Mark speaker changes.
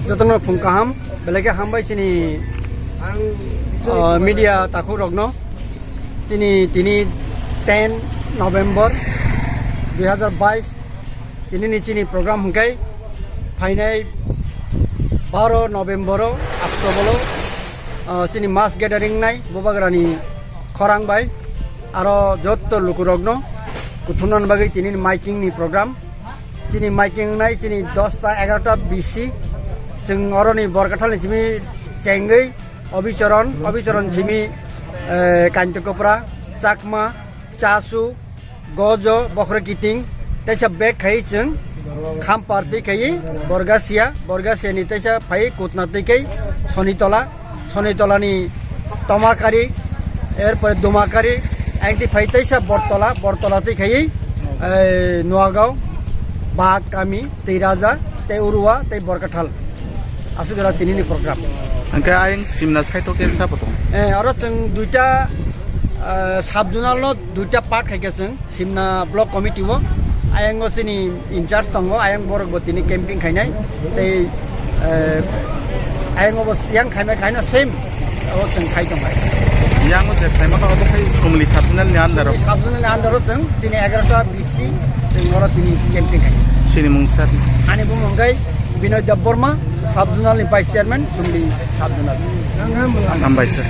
Speaker 1: jotono phungkaham belege hambai chini media taku rogno chini tini 10 November 2022 tini ni chini program hungkai phainai 12 November October chini mass gathering nai bobagrani khorang bai aro jotto lukurogno kutunan bagi tini miking ni program chini miking nai chini 10 ta 11 ta BC jeng oroni borkathal ni chimi chengai অবিচরণ ঝিমি কান্তকপরা চাকমা চাসু গজ বখর kidding তাইসা বেগ খাই जों খাম party খাই বর্গাসিয়ানি তাইসা phi কুতনাতে খাই সনিতলানি তমাকারি এরপরে দোমাকারি একটি phi তাইসা বরতলাতে খাই নোয়াগাঁও বাগ কামি তেইরাজা তে উরুয়া তে বরকাঠাল আসুগরা তিনিনি programme
Speaker 2: angka aing simna saito ke sapa tong
Speaker 1: aro जों दुइटा साबजुनाल दुइटा पार्ट खाइके जों सिमना ब्लक कमिटी वो आयंगो सिनि इनचार्ज दंगो आयंग बरक बतिनि कैम्पिंग खाइनाय तै आयंगो बस yang खाइना सेम ओ जों खाइ दं
Speaker 2: yang mo thai ma ka bo khai somli sabjunal ni
Speaker 1: andaro जों दिनै 11 टा BC जों ora tini कैम्पिंग खाइ
Speaker 2: sini mungsar
Speaker 1: ani bu monggai Binoy Deborma Sabjunal ni Vice Chairman Sumli Sabjunal
Speaker 2: nambai sir